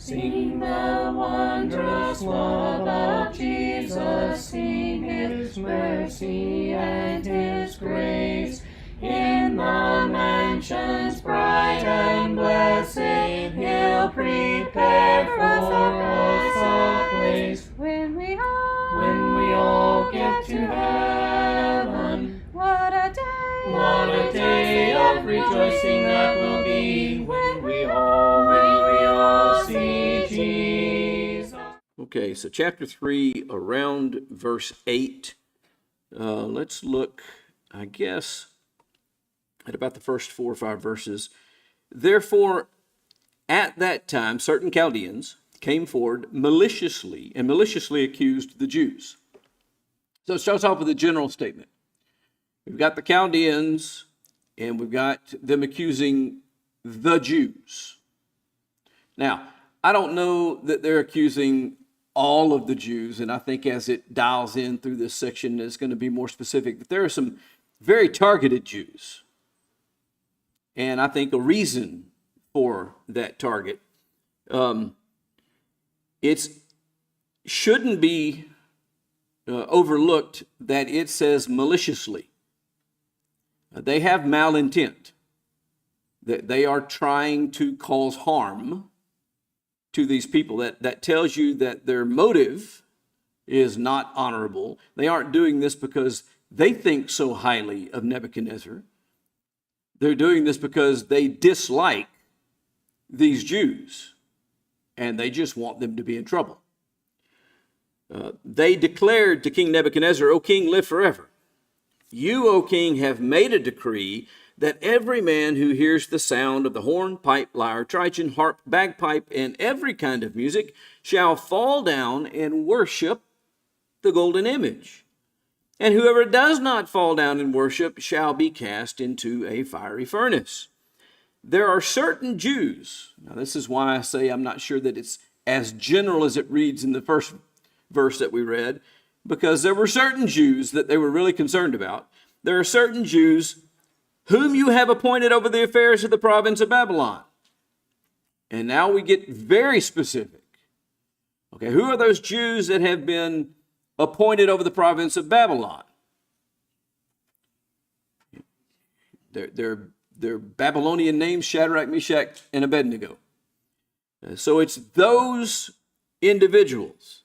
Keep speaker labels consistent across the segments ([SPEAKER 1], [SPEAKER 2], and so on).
[SPEAKER 1] Sing the wondrous love of Jesus, sing His mercy and His grace. In the mansions bright and blessed, He'll prepare for us a place.
[SPEAKER 2] When we
[SPEAKER 1] all get to heaven,
[SPEAKER 2] what a
[SPEAKER 1] day of rejoicing that will be when we all see Jesus. Okay, so chapter 3, around verse 8. Let's look, I guess, at about the first 4 or 5 verses. Therefore, at that time, certain Chaldeans came forward maliciously accused the Jews. So it starts off with a general statement. We've got the Chaldeans, and we've got them accusing the Jews. Now, I don't know that they're accusing all of the Jews, and I think as it dials in through this section, it's going to be more specific. But there are some very targeted Jews, and I think a reason for that target. It shouldn't be overlooked that it says maliciously. They have malintent, that they are trying to cause harm to these people. That tells you that their motive is not honorable. They aren't doing this because they think so highly of Nebuchadnezzar. They're doing this because they dislike these Jews, and they just want them to be in trouble. They declared to King Nebuchadnezzar, "O king, live forever. You, O king, have made a decree that every man who hears the sound of the horn, pipe, lyre, trigon, harp, bagpipe, and every kind of music shall fall down and worship the golden image. And whoever does not fall down and worship shall be cast into a fiery furnace. There are certain Jews." Now, this is why I say I'm not sure that it's as general as it reads in the first verse that we read, because there were certain Jews that they were really concerned about. There are certain Jews whom you have appointed over the affairs of the province of Babylon. And now we get very specific. Okay, who are those Jews that have been appointed over the province of Babylon? They're Babylonian names: Shadrach, Meshach, and Abednego. So it's those individuals.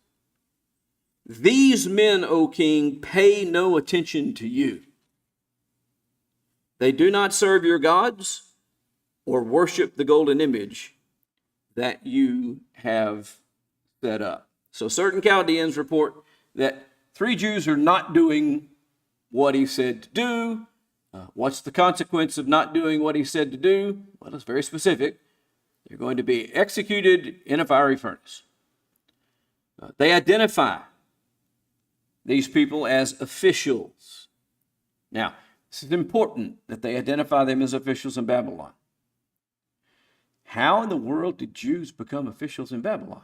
[SPEAKER 1] These men, O king, pay no attention to you. They do not serve your gods or worship the golden image that you have set up. So certain Chaldeans report that 3 Jews are not doing what he said to do. What's the consequence of not doing what he said to do? Well, it's very specific. They're going to be executed in a fiery furnace. They identify these people as officials. Now, this is important that they identify them as officials in Babylon. How in the world did Jews become officials in Babylon?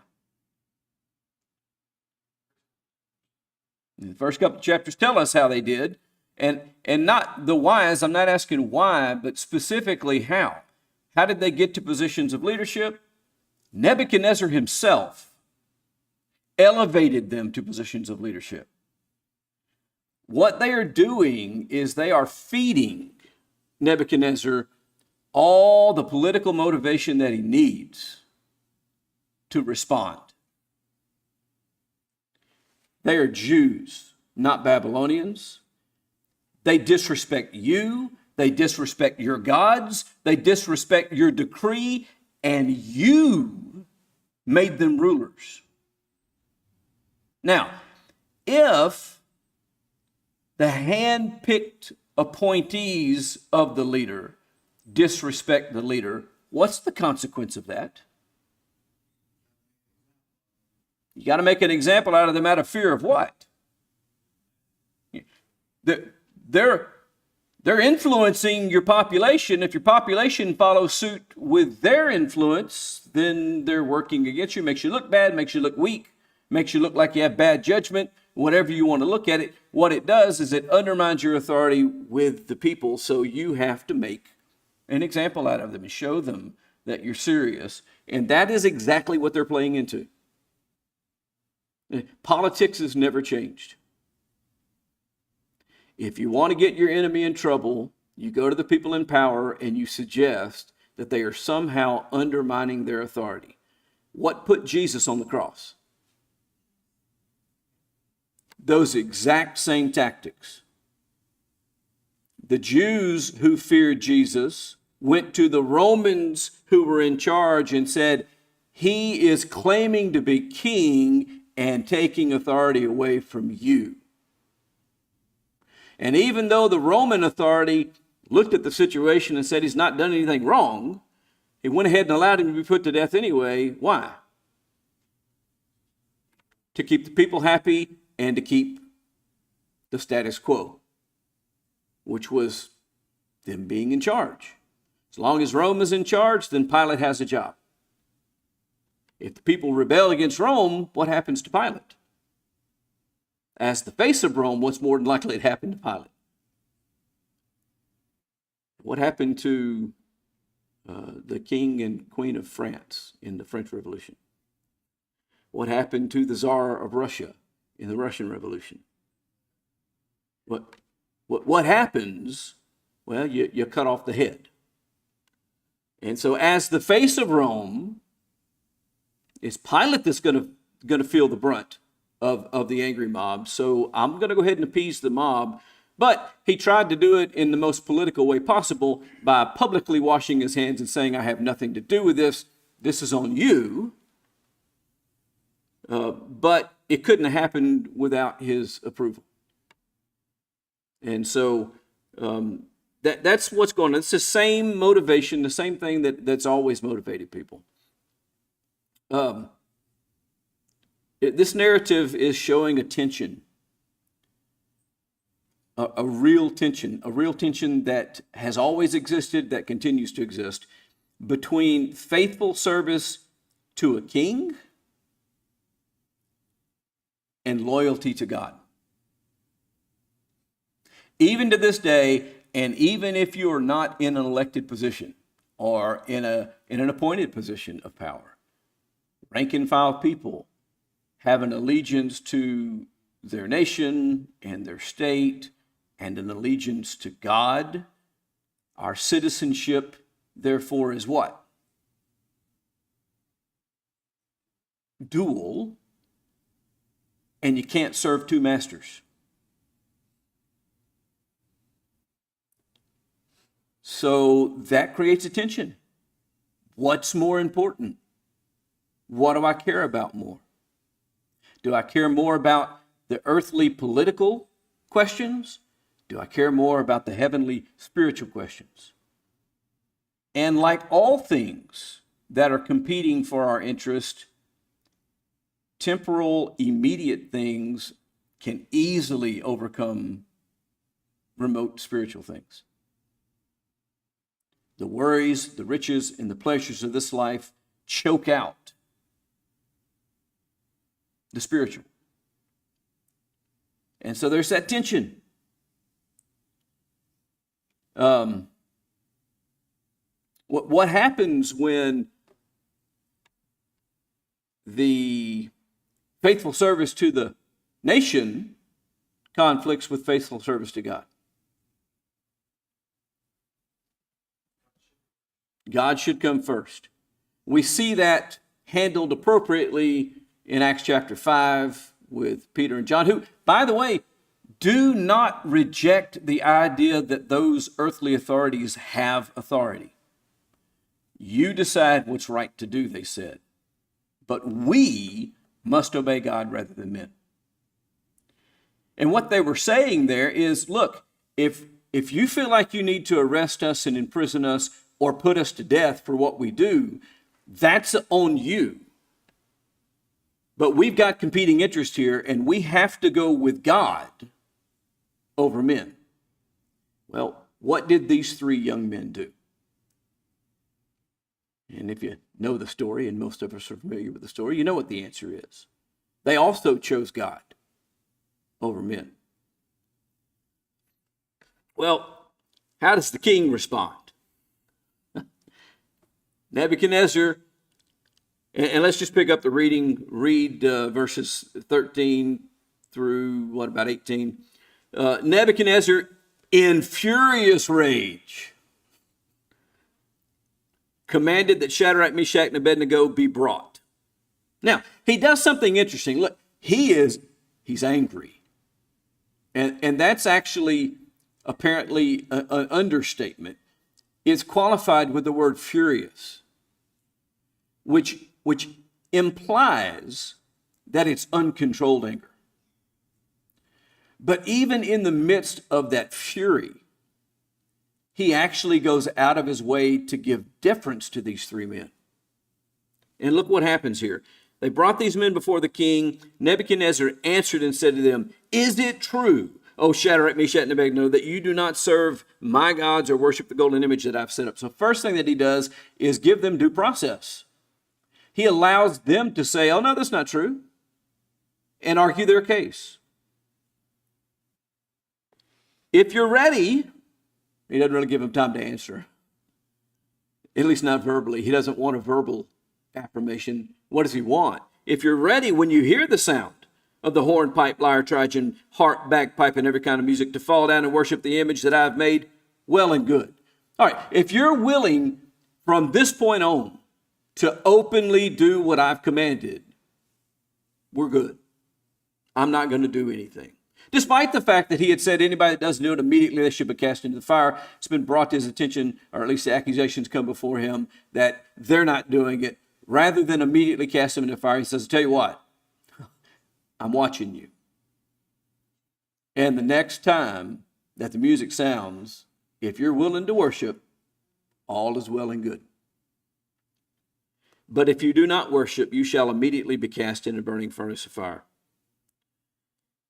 [SPEAKER 1] The first couple of chapters tell us how they did, and not the whys. I'm not asking why, but specifically how. How did they get to positions of leadership? Nebuchadnezzar himself elevated them to positions of leadership. What they are doing is they are feeding Nebuchadnezzar all the political motivation that he needs to respond. They are Jews, not Babylonians. They disrespect you. They disrespect your gods. They disrespect your decree, and you made them rulers. Now, if the hand-picked appointees of the leader disrespect the leader, what's the consequence of that? You got to make an example out of them out of fear of what? They're influencing your population. If your population follows suit with their influence, then they're working against you. Makes you look bad, makes you look weak, makes you look like you have bad judgment, whatever you want to look at it. What it does is it undermines your authority with the people, so you have to make an example out of them and show them that you're serious. And that is exactly what they're playing into. Politics has never changed. If you want to get your enemy in trouble, you go to the people in power and you suggest that they are somehow undermining their authority. What put Jesus on the cross? Those exact same tactics. The Jews who feared Jesus went to the Romans who were in charge and said, he is claiming to be king and taking authority away from you. And even though the Roman authority looked at the situation and said he's not done anything wrong, he went ahead and allowed him to be put to death anyway. Why? To keep the people happy and to keep the status quo, which was them being in charge. As long as Rome is in charge, then Pilate has a job. If the people rebel against Rome, what happens to Pilate? As the face of Rome, what's more than likely to happen to Pilate? What happened to the king and queen of France in the French Revolution? What happened to the Tsar of Russia in the Russian Revolution? What happens? Well, you cut off the head. And so as the face of Rome, it's Pilate that's going to feel the brunt of the angry mob. So I'm going to go ahead and appease the mob. But he tried to do it in the most political way possible by publicly washing his hands and saying, I have nothing to do with this. This is on you. But it couldn't have happened without his approval. And so that's what's going on. It's the same motivation, the same thing that's always motivated people. This narrative is showing a tension, a real tension that has always existed, that continues to exist, between faithful service to a king and loyalty to God. Even to this day, and even if you are not in an elected position or in an appointed position of power, rank and file people have an allegiance to their nation and their state and an allegiance to God. Our citizenship, therefore, is what? Dual, and you can't serve two masters. So that creates a tension. What's more important? What do I care about more? Do I care more about the earthly political questions? Do I care more about the heavenly spiritual questions? And like all things that are competing for our interest, temporal, immediate things can easily overcome remote spiritual things. The worries, the riches, and the pleasures of this life choke out the spiritual. And so there's that tension. What happens when the faithful service to the nation conflicts with faithful service to God? God should come first. We see that handled appropriately in Acts chapter 5 with Peter and John, who, by the way, do not reject the idea that those earthly authorities have authority. You decide what's right to do, they said. But we must obey God rather than men. And what they were saying there is, look, if you feel like you need to arrest us and imprison us or put us to death for what we do, that's on you. But we've got competing interests here, and we have to go with God over men. Well, what did these three young men do? And if you know the story, and most of us are familiar with the story, you know what the answer is. They also chose God over men. Well, how does the king respond? Nebuchadnezzar, and let's just pick up the reading, read verses 13 through, about 18. Nebuchadnezzar, in furious rage, commanded that Shadrach, Meshach, and Abednego be brought. Now, he does something interesting. Look, he's angry. And that's actually apparently an understatement. It's qualified with the word furious, which implies that it's uncontrolled anger. But even in the midst of that fury, he actually goes out of his way to give deference to these three men. And look what happens here. They brought these men before the king. Nebuchadnezzar answered and said to them, "Is it true, O Shadrach, Meshach, and Abednego, that you do not serve my gods or worship the golden image that I've set up?" So first thing that he does is give them due process. He allows them to say, "Oh, no, that's not true," and argue their case. If you're ready, he doesn't really give them time to answer, at least not verbally. He doesn't want a verbal affirmation. What does he want? If you're ready, when you hear the sound of the horn, pipe, lyre, trigon, harp, bagpipe, and every kind of music, to fall down and worship the image that I've made, well and good. All right, if you're willing from this point on to openly do what I've commanded, we're good. I'm not going to do anything. Despite the fact that he had said anybody that doesn't do it, immediately they should be cast into the fire. It's been brought to his attention, or at least the accusations come before him, that they're not doing it. Rather than immediately cast them into the fire, he says, "I'll tell you what, I'm watching you. And the next time that the music sounds, if you're willing to worship, all is well and good. But if you do not worship, you shall immediately be cast in a burning furnace of fire.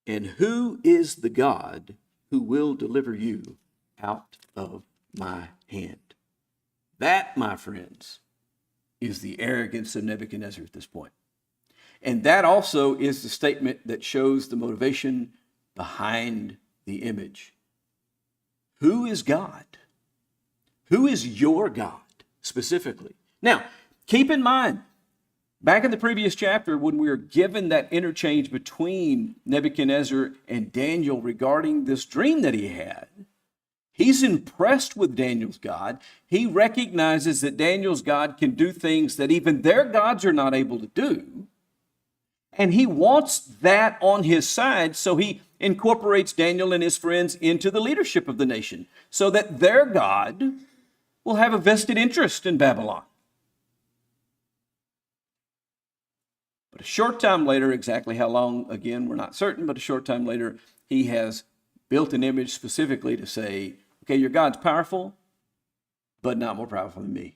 [SPEAKER 1] And who is the God who will deliver you out of my hand?" That, my friends, is the arrogance of Nebuchadnezzar at this point. And that also is the statement that shows the motivation behind the image. Who is God? Who is your God specifically? Now, keep in mind, back in the previous chapter, when we were given that interchange between Nebuchadnezzar and Daniel regarding this dream that he had, he's impressed with Daniel's God. He recognizes that Daniel's God can do things that even their gods are not able to do. And he wants that on his side, so he incorporates Daniel and his friends into the leadership of the nation, so that their God will have a vested interest in Babylon. But a short time later, exactly how long, again, we're not certain, but a short time later, he has built an image specifically to say, okay, your God's powerful, but not more powerful than me.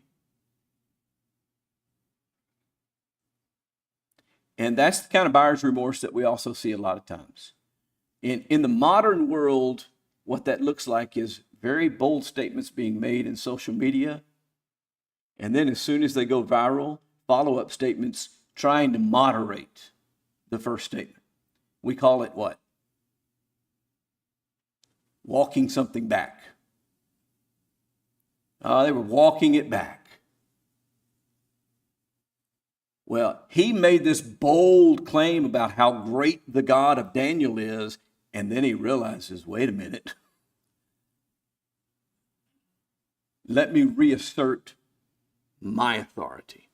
[SPEAKER 1] And that's the kind of buyer's remorse that we also see a lot of times. In the modern world, what that looks like is very bold statements being made in social media. And then as soon as they go viral, follow-up statements trying to moderate the first statement. We call it what? Walking something back. They were walking it back. Well, he made this bold claim about how great the God of Daniel is, and then he realizes, wait a minute. Let me reassert my authority.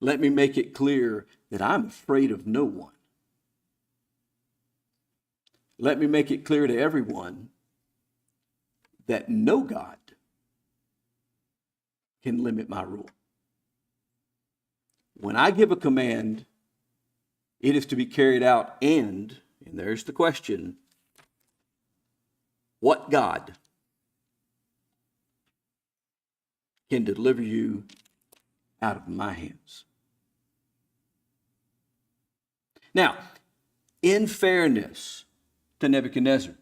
[SPEAKER 1] Let me make it clear that I'm afraid of no one. Let me make it clear to everyone that no God can limit my rule. When I give a command, it is to be carried out, and there's the question, what God can deliver you out of my hands? Now, in fairness to Nebuchadnezzar,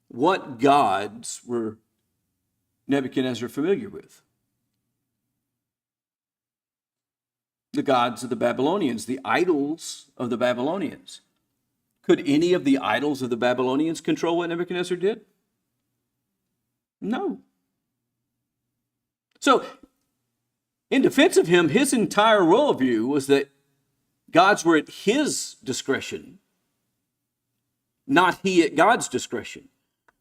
[SPEAKER 1] what gods were Nebuchadnezzar familiar with? The gods of the Babylonians, the idols of the Babylonians. Could any of the idols of the Babylonians control what Nebuchadnezzar did? No. So, in defense of him, his entire worldview was that gods were at his discretion, not he at God's discretion.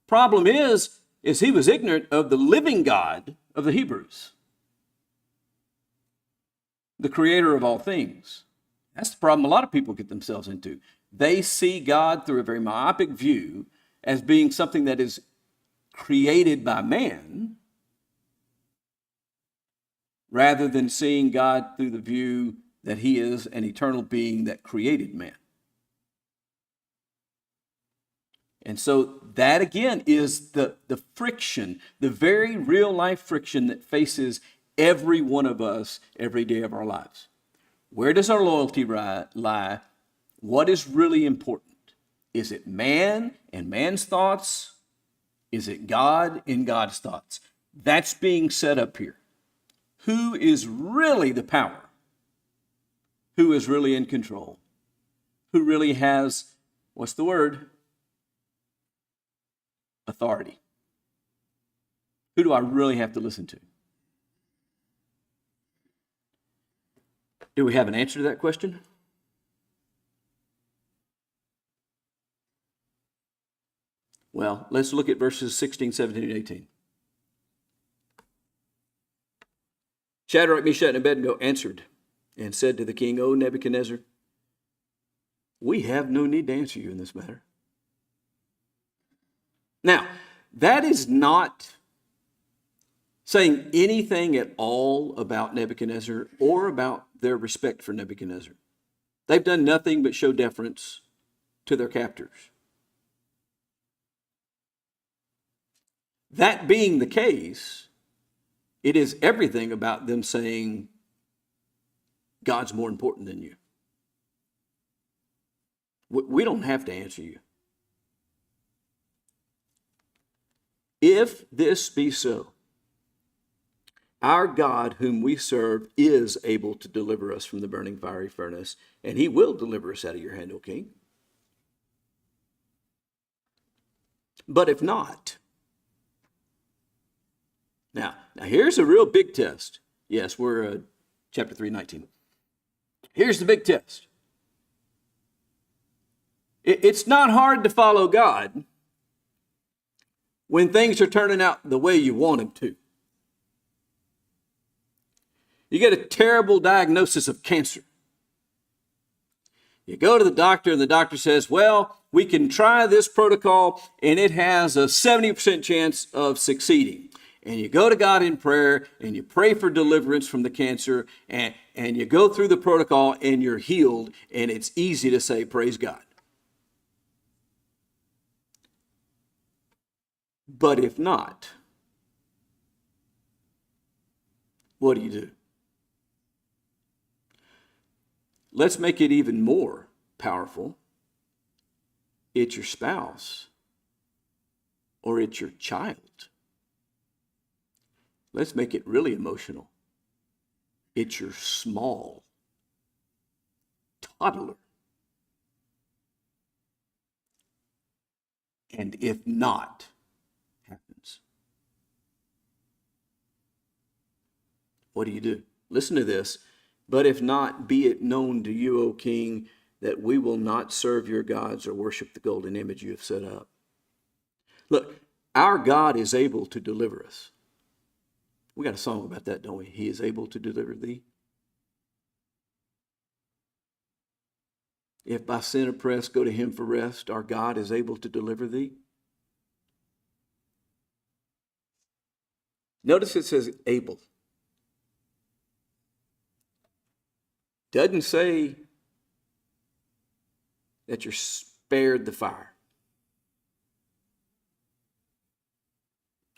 [SPEAKER 1] Problem is he was ignorant of the living God of the Hebrews, the creator of all things. That's the problem a lot of people get themselves into. They see God through a very myopic view as being something that is created by man, rather than seeing God through the view that he is an eternal being that created man. And so that again is the friction, the very real life friction that faces every one of us every day of our lives. Where does our loyalty lie? What is really important? Is it man and man's thoughts? Is it God and God's thoughts? That's being set up here. Who is really the power? Who is really in control? Who really has, what's the word? Authority. Who do I really have to listen to? Do we have an answer to that question? Well, let's look at verses 16, 17, and 18. Shadrach, Meshach, and Abednego answered and said to the king, O Nebuchadnezzar, we have no need to answer you in this matter. Now, that is not saying anything at all about Nebuchadnezzar or about their respect for Nebuchadnezzar. They've done nothing but show deference to their captors. That being the case, it is everything about them saying, God's more important than you. We don't have to answer you. If this be so, our God whom we serve is able to deliver us from the burning fiery furnace, and he will deliver us out of your hand, O king. But if not, now here's a real big test. Yes, we're chapter 3:19. Here's the big test. It's not hard to follow God when things are turning out the way you want them to. You get a terrible diagnosis of cancer. You go to the doctor and the doctor says, well, we can try this protocol and it has a 70% chance of succeeding. And you go to God in prayer and you pray for deliverance from the cancer and you go through the protocol and you're healed, and it's easy to say, praise God. But if not, what do? Let's make it even more powerful. It's your spouse or it's your child. Let's make it really emotional. It's your small toddler. And if not, happens. What do? Listen to this. But if not, be it known to you, O king, that we will not serve your gods or worship the golden image you have set up. Look, our God is able to deliver us. We got a song about that, don't we? He is able to deliver thee. If by sin oppressed, go to him for rest. Our God is able to deliver thee. Notice it says able. Doesn't say that you're spared the fire.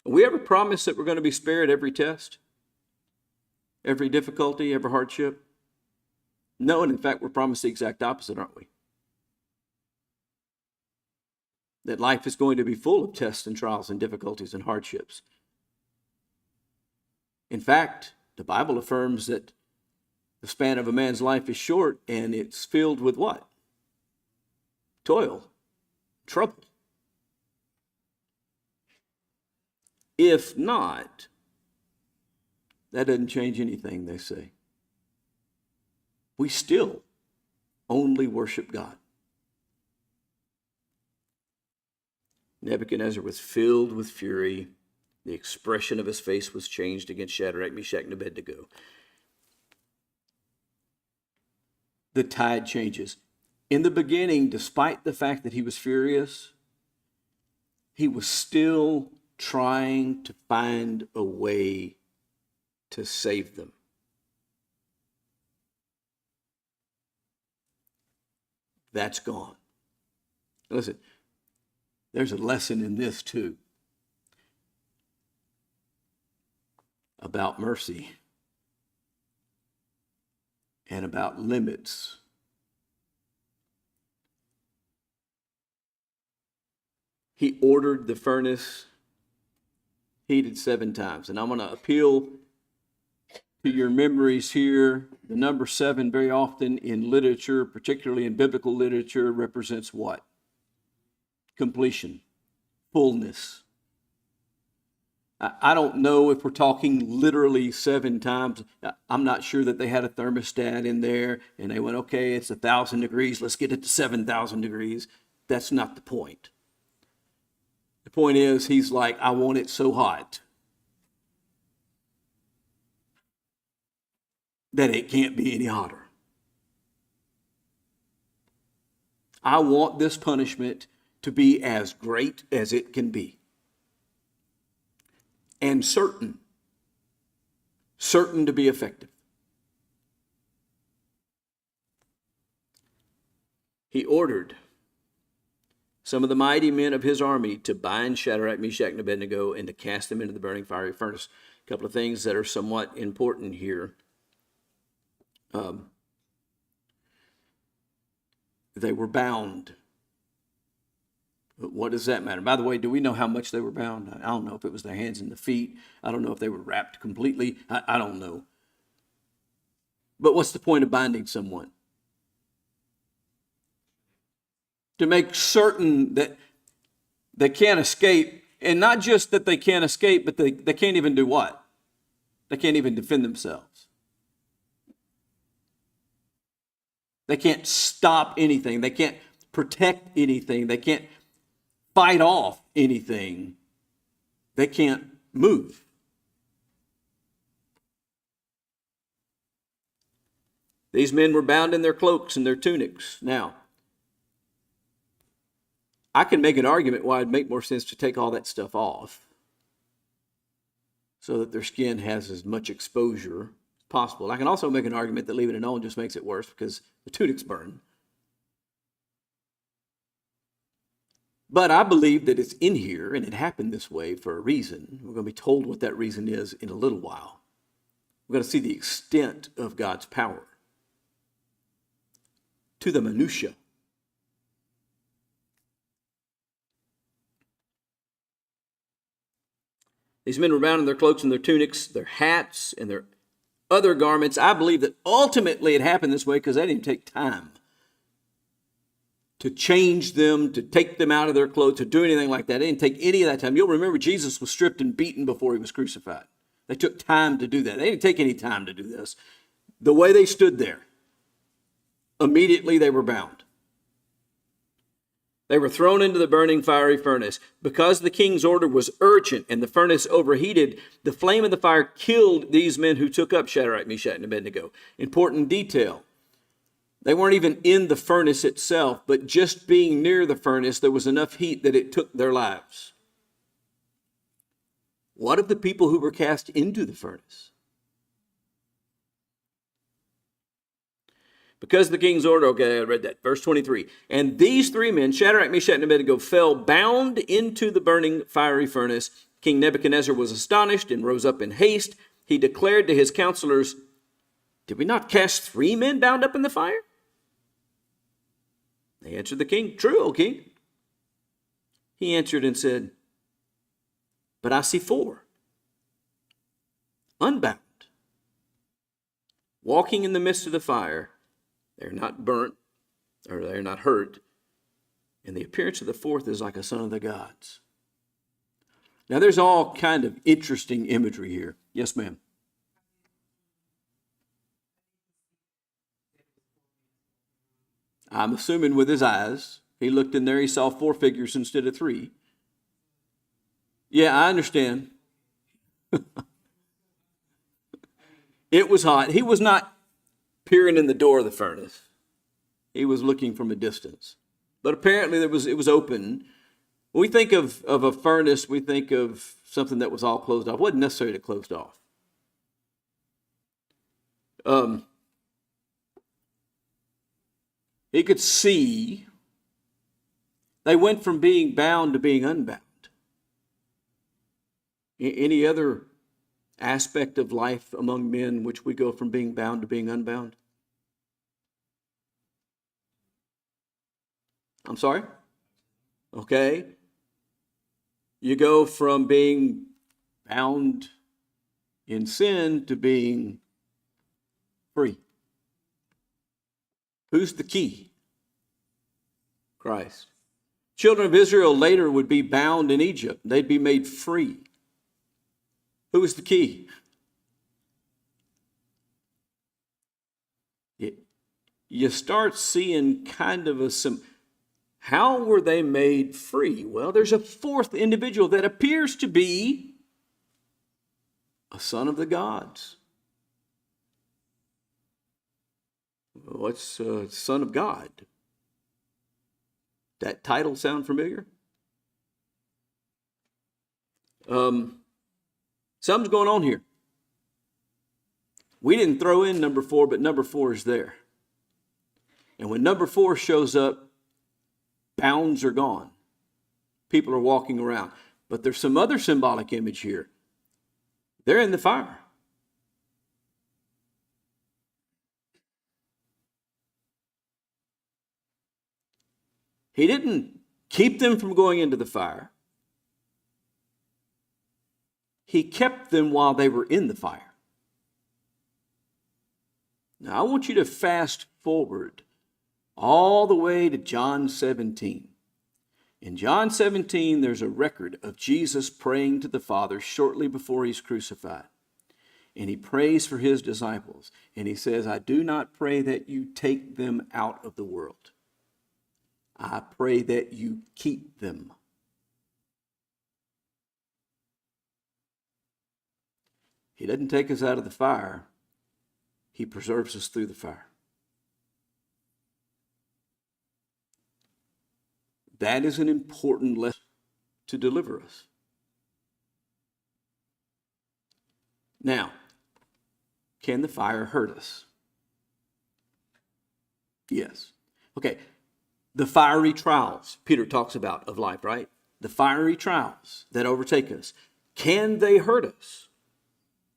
[SPEAKER 1] We ever promise that we're going to be spared every test, every difficulty, every hardship? No, and in fact, we're promised the exact opposite, aren't we? That life is going to be full of tests and trials and difficulties and hardships. In fact, the Bible affirms that the span of a man's life is short, and it's filled with what? Toil, trouble. If not, That doesn't change anything, they say. We still only worship God. Nebuchadnezzar was filled with fury. The expression of his face was changed against Shadrach, Meshach, and Abednego. The tide changes. In the beginning, despite the fact that he was furious, he was still trying to find a way to save them. That's gone. Listen, there's a lesson in this too about mercy and about limits. He ordered the furnace heated 7 times. And I'm going to appeal to your memories here. The number 7 very often in literature, particularly in biblical literature, represents what? Completion, fullness. I don't know if we're talking literally 7 times. I'm not sure that they had a thermostat in there and they went, okay, it's 1,000 degrees. Let's get it to 7,000 degrees. That's not the point. The point is, he's like, I want it so hot that it can't be any hotter. I want this punishment to be as great as it can be. And certain to be effective. He ordered some of the mighty men of his army to bind Shadrach, Meshach, and Abednego and to cast them into the burning fiery furnace. A couple of things that are somewhat important here. They were bound. What does that matter? By the way, do we know how much they were bound? I don't know if it was their hands and the feet. I don't know if they were wrapped completely. I don't know. But what's the point of binding someone? To make certain that they can't escape. And not just that they can't escape, but they can't even do what? They can't even defend themselves. They can't stop anything. They can't protect anything. They can't fight off anything. They can't move. These men were bound in their cloaks and their tunics. Now, I can make an argument why it'd make more sense to take all that stuff off so that their skin has as much exposure as possible. I can also make an argument that leaving it on just makes it worse because the tunics burn. But I believe that it's in here and it happened this way for a reason. We're going to be told what that reason is in a little while. We're going to see the extent of God's power to the minutiae. These men were bound in their cloaks and their tunics, their hats, and their other garments. I believe that ultimately it happened this way because they didn't take time to change them, to take them out of their clothes, to do anything like that. They didn't take any of that time. You'll remember Jesus was stripped and beaten before he was crucified. They took time to do that. They didn't take any time to do this. The way they stood there, immediately they were bound. They were thrown into the burning fiery furnace. Because the king's order was urgent and the furnace overheated, the flame of the fire killed these men who took up Shadrach, Meshach, and Abednego. Important detail. They weren't even in the furnace itself, but just being near the furnace, there was enough heat that it took their lives. What of the people who were cast into the furnace? Because the king's order, okay, I read that. Verse 23. And these 3 men, Shadrach, Meshach, and Abednego, fell bound into the burning fiery furnace. King Nebuchadnezzar was astonished and rose up in haste. He declared to his counselors, did we not cast 3 men bound up in the fire? They answered the king, true, O king. He answered and said, but I see 4, unbound, walking in the midst of the fire. They're not burnt, or they're not hurt. And the appearance of the 4th is like a son of the gods. Now, there's all kind of interesting imagery here. Yes, ma'am. I'm assuming with his eyes. He looked in there, he saw 4 figures instead of 3. Yeah, I understand. It was hot. He was not peering in the door of the furnace. He was looking from a distance. But apparently it was open. When we think of a furnace, we think of something that was all closed off. It wasn't necessarily closed off. He could see. They went from being bound to being unbound. Any other aspect of life among men in which we go from being bound to being unbound? I'm sorry? Okay. You go from being bound in sin to being free. Who's the key? Christ. Children of Israel later would be bound in Egypt. They'd be made free. Who is the key? You start seeing kind of how were they made free? Well, there's a 4th individual that appears to be a son of the gods. What's son of God? That title sound familiar? Something's going on here. We didn't throw in number 4, but number 4 is there. And when number 4 shows up, bounds are gone. People are walking around. But there's some other symbolic image here. They're in the fire. He didn't keep them from going into the fire. He kept them while they were in the fire. Now, I want you to fast forward all the way to John 17. In John 17, there's a record of Jesus praying to the Father shortly before he's crucified. And he prays for his disciples. And he says, I do not pray that you take them out of the world. I pray that you keep them. He doesn't take us out of the fire. He preserves us through the fire. That is an important lesson to deliver us. Now, can the fire hurt us? Yes. Okay. The fiery trials Peter talks about of life, right? The fiery trials that overtake us. Can they hurt us?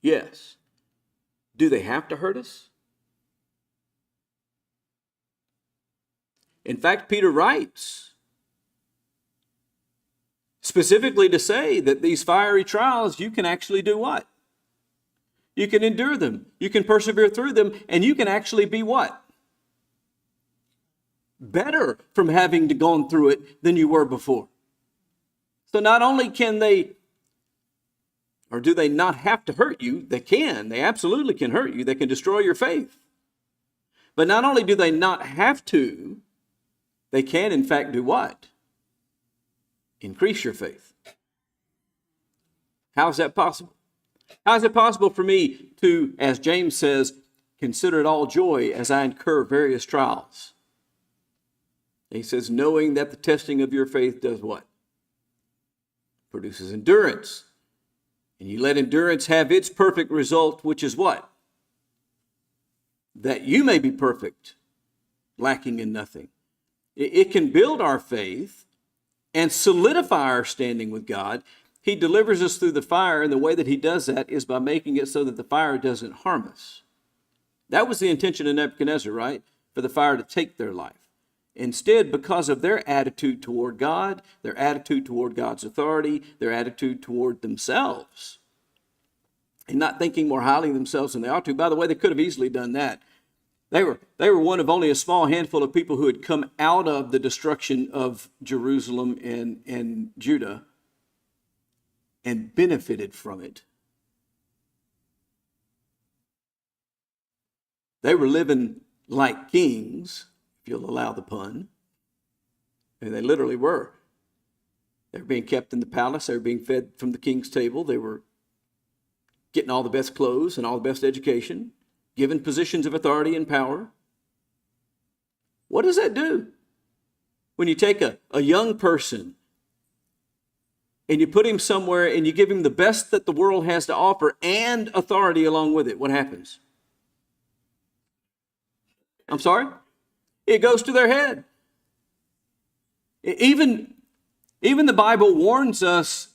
[SPEAKER 1] Yes. Do they have to hurt us? In fact, Peter writes specifically to say that these fiery trials, you can actually do what? You can endure them. You can persevere through them, and you can actually be what? Better from having gone through it than you were before. So not only can they, or do they not have to hurt you, they can. They absolutely can hurt you. They can destroy your faith. But not only do they not have to, they can in fact do what? Increase your faith. How is that possible? How is it possible for me to, as James says, consider it all joy as I incur various trials? He says, knowing that the testing of your faith does what? Produces endurance. And you let endurance have its perfect result, which is what? That you may be perfect, lacking in nothing. It can build our faith and solidify our standing with God. He delivers us through the fire, and the way that he does that is by making it so that the fire doesn't harm us. That was the intention of Nebuchadnezzar, right? For the fire to take their life. Instead, because of their attitude toward God, their attitude toward God's authority, their attitude toward themselves, and not thinking more highly of themselves than they ought to. By the way, they could have easily done that. They were one of only a small handful of people who had come out of the destruction of Jerusalem and Judah and benefited from it. They were living like kings if you'll allow the pun. And they literally were. They were being kept in the palace. They were being fed from the king's table. They were getting all the best clothes and all the best education, given positions of authority and power. What does that do? When you take a young person and you put him somewhere and you give him the best that the world has to offer and authority along with it, what happens? I'm sorry? It goes to their head. Even the Bible warns us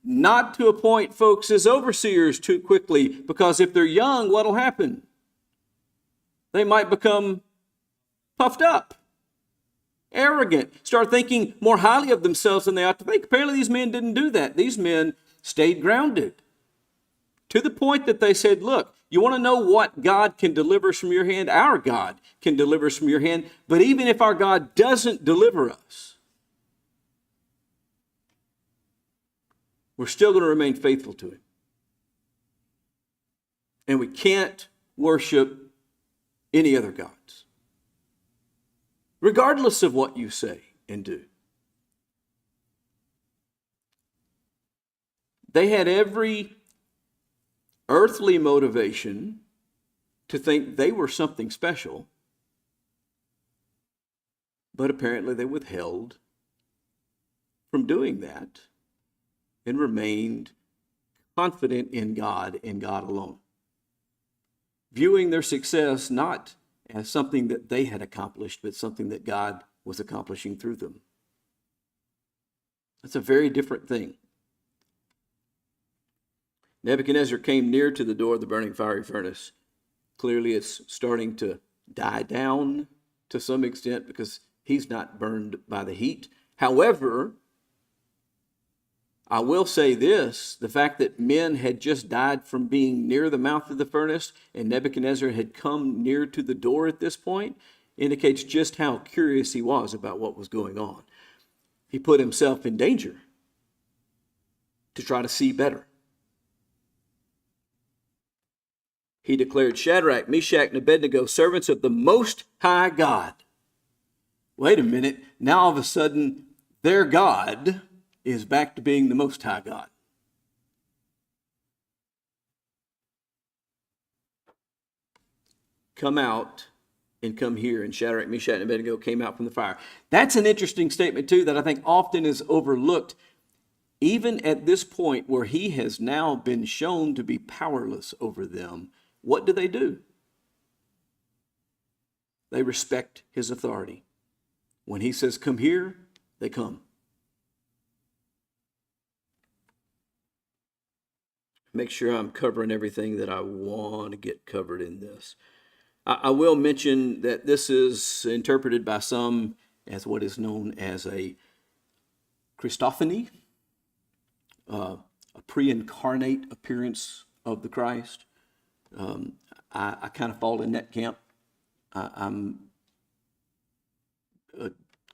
[SPEAKER 1] not to appoint folks as overseers too quickly, because if they're young, what'll happen? They might become puffed up, arrogant, start thinking more highly of themselves than they ought to think. Apparently these men didn't do that. These men stayed grounded to the point that they said, look, you want to know what God can deliver us from your hand? Our God can deliver us from your hand. But even if our God doesn't deliver us, we're still going to remain faithful to him. And we can't worship any other gods, regardless of what you say and do. They had every earthly motivation to think they were something special, but apparently they withheld from doing that and remained confident in God and God alone, viewing their success not as something that they had accomplished, but something that God was accomplishing through them. That's a very different thing. Nebuchadnezzar came near to the door of the burning fiery furnace. Clearly it's starting to die down to some extent because he's not burned by the heat. However, I will say this, the fact that men had just died from being near the mouth of the furnace and Nebuchadnezzar had come near to the door at this point indicates just how curious he was about what was going on. He put himself in danger to try to see better. He declared, Shadrach, Meshach, and Abednego, servants of the Most High God. Wait a minute, now all of a sudden their God is back to being the Most High God. Come out and come here. And Shadrach, Meshach, and Abednego came out from the fire. That's an interesting statement too that I think often is overlooked, even at this point where he has now been shown to be powerless over them. What do? They respect his authority. When he says, come here, they come. Make sure I'm covering everything that I want to get covered in this. I will mention that this is interpreted by some as what is known as a Christophany, a pre-incarnate appearance of the Christ. I kind of fall in that camp. I'm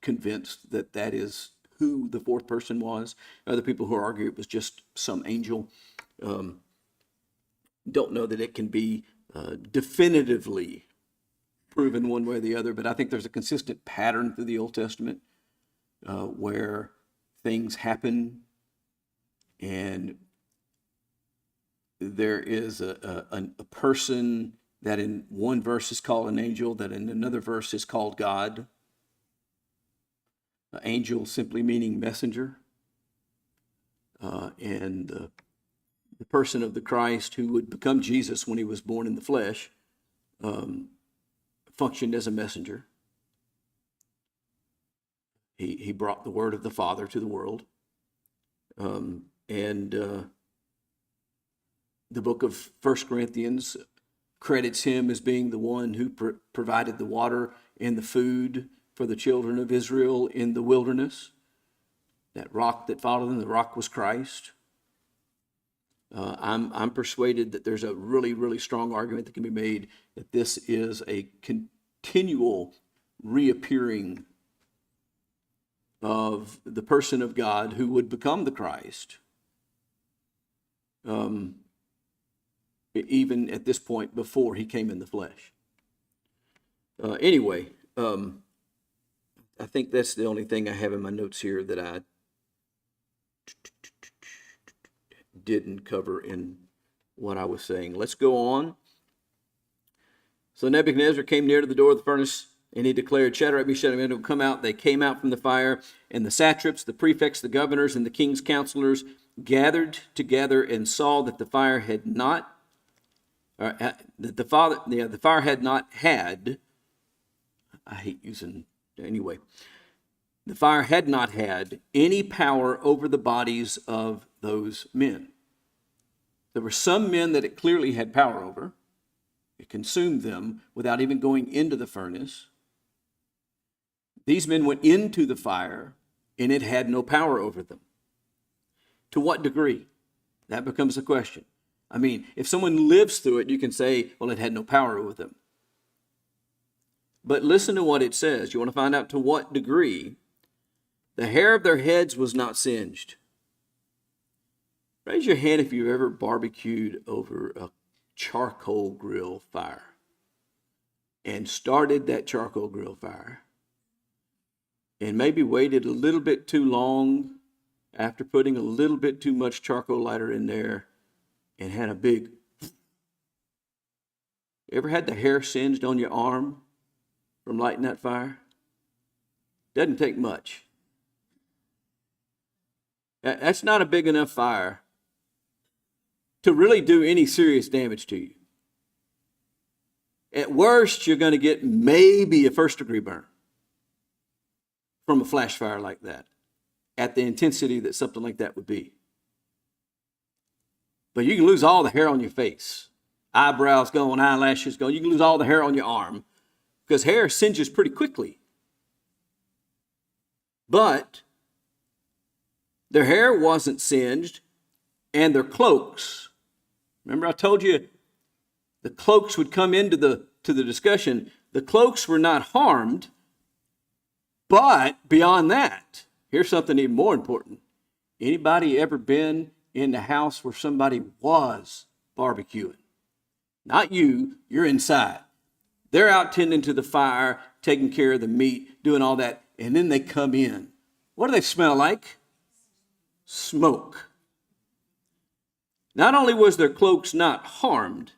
[SPEAKER 1] convinced that that is who the fourth person was. Other people who argue it was just some angel don't know that it can be definitively proven one way or the other, but I think there's a consistent pattern through the Old Testament where things happen and there is a person that in one verse is called an angel, that in another verse is called God. Angel simply meaning messenger. And the person of the Christ who would become Jesus when he was born in the flesh functioned as a messenger. He brought the word of the Father to the world. The book of 1 Corinthians credits him as being the one who provided the water and the food for the children of Israel in the wilderness. That rock that followed them, the rock was Christ. I'm persuaded that there's a really, really strong argument that can be made that this is a continual reappearing of the person of God who would become the Christ. Even at this point before he came in the flesh. I think that's the only thing I have in my notes here that I didn't cover in what I was saying. Let's go on. So Nebuchadnezzar came near to the door of the furnace, and he declared, Shadrach, Meshach, and Abednego, come out. They came out from the fire, and the satraps, the prefects, the governors, and the king's counselors gathered together and saw that the fire had not, the fire had not had. I hate using anyway. The fire had not had any power over the bodies of those men. There were some men that it clearly had power over. It consumed them without even going into the furnace. These men went into the fire, and it had no power over them. To what degree? That becomes a question. I mean, if someone lives through it, you can say, well, it had no power over them. But listen to what it says. You want to find out to what degree. The hair of their heads was not singed. Raise your hand if you've ever barbecued over a charcoal grill fire and started that charcoal grill fire and maybe waited a little bit too long after putting a little bit too much charcoal lighter in there and had a big. Ever had the hair singed on your arm from lighting that fire? Doesn't take much. That's not a big enough fire to really do any serious damage to you. At worst, you're going to get maybe a first-degree burn from a flash fire like that, at the intensity that something like that would be. But you can lose all the hair on your face. Eyebrows going, eyelashes going. You can lose all the hair on your arm because hair singes pretty quickly. But their hair wasn't singed, and their cloaks. Remember, I told you the cloaks would come into the discussion. The cloaks were not harmed, but beyond that, here's something even more important. Anybody ever been in the house where somebody was barbecuing? Not you, you're inside. They're out tending to the fire, taking care of the meat, doing all that, and then they come in. What do they smell like? Smoke. Not only was their cloaks not harmed,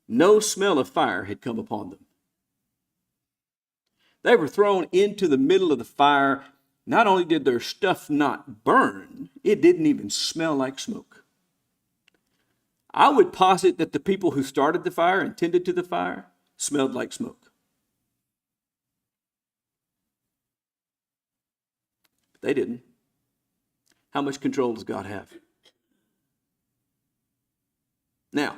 [SPEAKER 1] no smell of fire had come upon them. They were thrown into the middle of the fire. Not only did their stuff not burn, it didn't even smell like smoke. I would posit that the people who started the fire and tended to the fire smelled like smoke. But they didn't. How much control does God have? Now,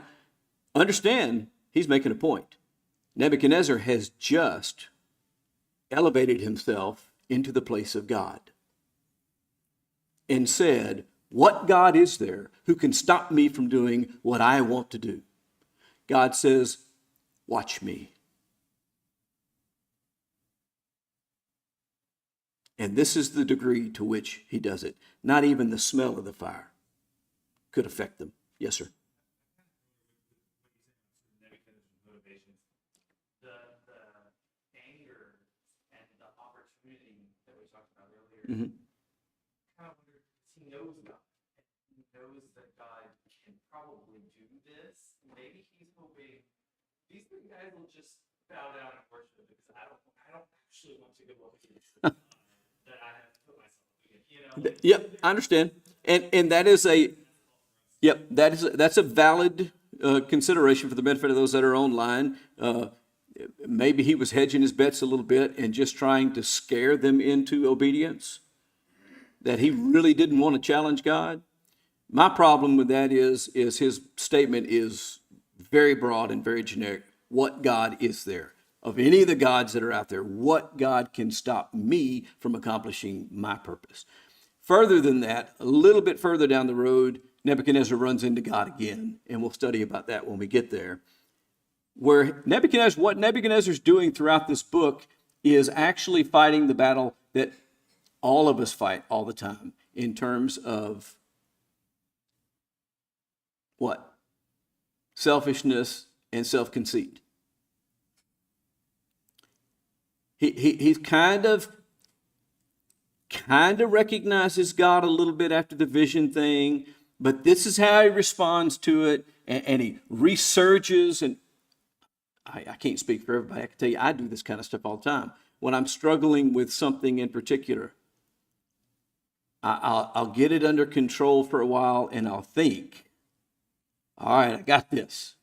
[SPEAKER 1] understand, he's making a point. Nebuchadnezzar has just elevated himself into the place of God and said, what God is there who can stop me from doing what I want to do? God says, watch me. And this is the degree to which he does it. Not even the smell of the fire could affect them. Yes, sir. Mm-hmm.
[SPEAKER 2] Kind of wonder, he knows God. He knows that God can probably do this. Maybe he's hoping these three guys will just bow down and worship because I don't actually want to go up against that I have to put myself against. You know?
[SPEAKER 1] Yep, I understand, and that is that's a valid consideration for the benefit of those that are online. Maybe he was hedging his bets a little bit and just trying to scare them into obedience, that he really didn't want to challenge God. My problem with that is his statement is very broad and very generic. What God is there? Of any of the gods that are out there, what God can stop me from accomplishing my purpose? Further than that, a little bit further down the road, Nebuchadnezzar runs into God again, and we'll study about that when we get there. What Nebuchadnezzar's doing throughout this book is actually fighting the battle that all of us fight all the time in terms of what? Selfishness and self-conceit. He's kind of kind of recognizes God a little bit after the vision thing, but this is how he responds to it, and he resurges. And I can't speak for everybody. I can tell you, I do this kind of stuff all the time. When I'm struggling with something in particular, I'll get it under control for a while, and I'll think, all right, I got this.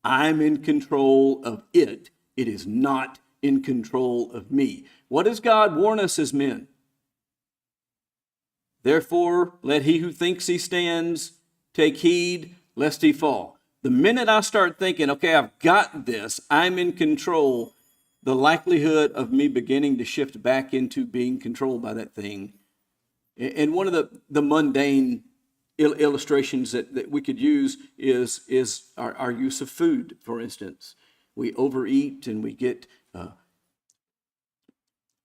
[SPEAKER 1] I'm in control of it. It is not in control of me. What does God warn us as men? Therefore, let he who thinks he stands take heed lest he fall. The minute I start thinking, okay, I've got this, I'm in control, the likelihood of me beginning to shift back into being controlled by that thing. And one of the mundane illustrations that we could use is our use of food, for instance. We overeat and we get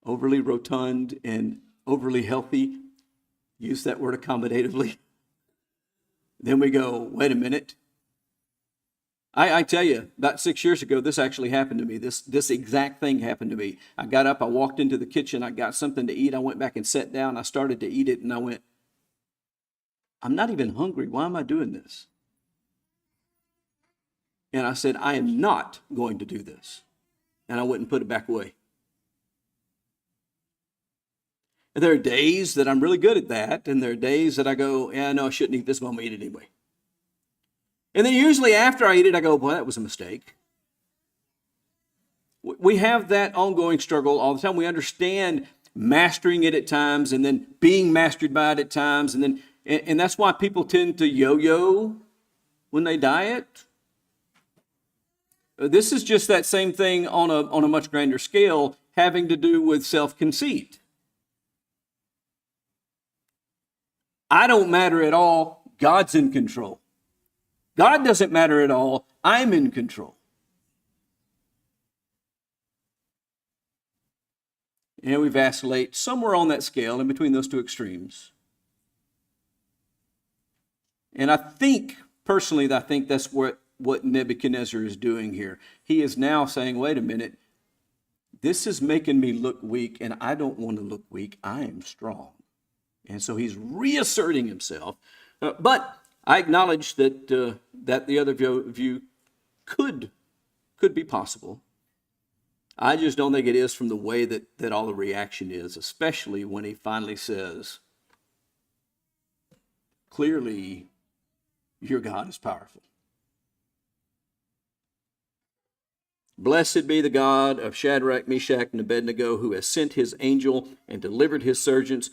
[SPEAKER 1] overly rotund and overly healthy. Use that word accommodatively. Then we go, wait a minute. I tell you, about 6 years ago, this actually happened to me. This exact thing happened to me. I got up, I walked into the kitchen, I got something to eat, I went back and sat down, I started to eat it, and I went, I'm not even hungry. Why am I doing this? And I said, I am not going to do this. And I went and put it back away. And there are days that I'm really good at that, and there are days that I go, yeah, no, I shouldn't eat this, but I'm going to eat it anyway. And then usually after I eat it, I go, boy, that was a mistake. We have that ongoing struggle all the time. We understand mastering it at times and then being mastered by it at times. And that's why people tend to yo-yo when they diet. This is just that same thing on a much grander scale, having to do with self-conceit. I don't matter at all. God's in control. God doesn't matter at all. I'm in control. And we vacillate somewhere on that scale in between those two extremes. And I think, personally, that's what Nebuchadnezzar is doing here. He is now saying, wait a minute, this is making me look weak, and I don't want to look weak. I am strong. And so he's reasserting himself. But I acknowledge that the other view could be possible. I just don't think it is from the way that all the reaction is, especially when he finally says, clearly, your God is powerful. Blessed be the God of Shadrach, Meshach, and Abednego, who has sent his angel and delivered his servants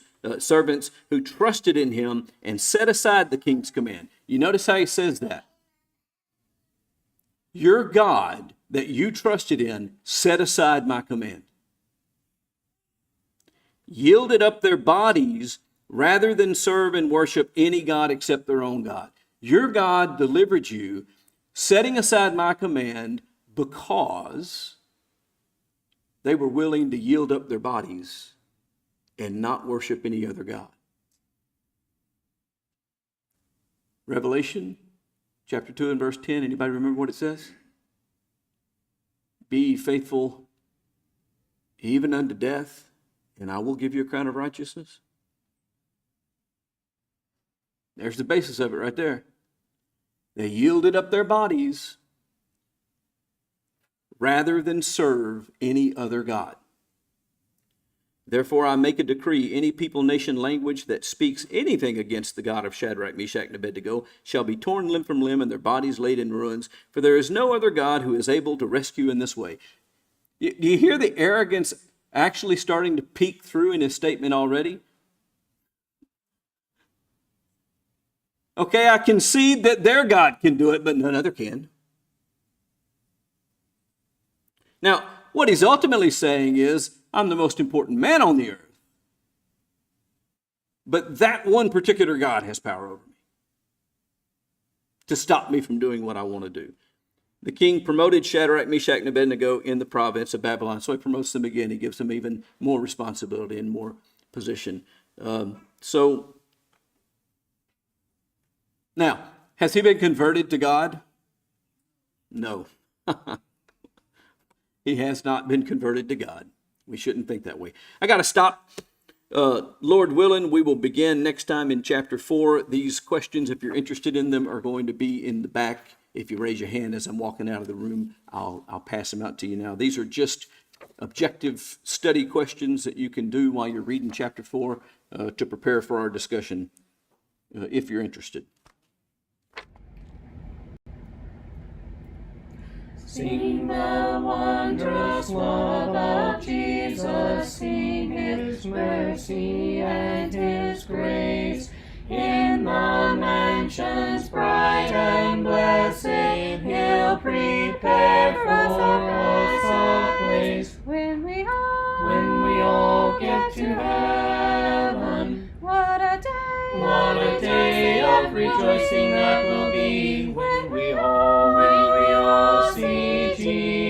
[SPEAKER 1] who trusted in him and set aside the king's command. You notice how he says that? Your God that you trusted in set aside my command. Yielded up their bodies rather than serve and worship any God except their own God. Your God delivered you, setting aside my command, because they were willing to yield up their bodies and not worship any other God. Revelation chapter 2 and verse 10. Anybody remember what it says? Be faithful even unto death, and I will give you a crown of righteousness. There's the basis of it right there. They yielded up their bodies rather than serve any other God. Therefore, I make a decree, any people, nation, language that speaks anything against the God of Shadrach, Meshach, and Abednego shall be torn limb from limb and their bodies laid in ruins, for there is no other God who is able to rescue in this way. Do you hear the arrogance actually starting to peek through in his statement already? Okay, I concede that their God can do it, but none other can. Now, what he's ultimately saying is, I'm the most important man on the earth. But that one particular God has power over me to stop me from doing what I want to do. The king promoted Shadrach, Meshach, and Abednego in the province of Babylon. So he promotes them again. He gives them even more responsibility and more position. Now, has he been converted to God? No. He has not been converted to God. We shouldn't think that way. I got to stop Lord willing, we will begin next time in chapter 4. These questions, if you're interested in them, are going to be in the back. If you raise your hand as I'm walking out of the room, I'll pass them out to you now. These are just objective study questions that you can do while you're reading chapter 4 to prepare for our discussion, if you're interested.
[SPEAKER 3] Sing the wondrous love of Jesus, sing His mercy and His grace. In the mansions bright and blessed, He'll prepare for us a place. When we all get to heaven, what a day of rejoicing that will be when we all see Jesus.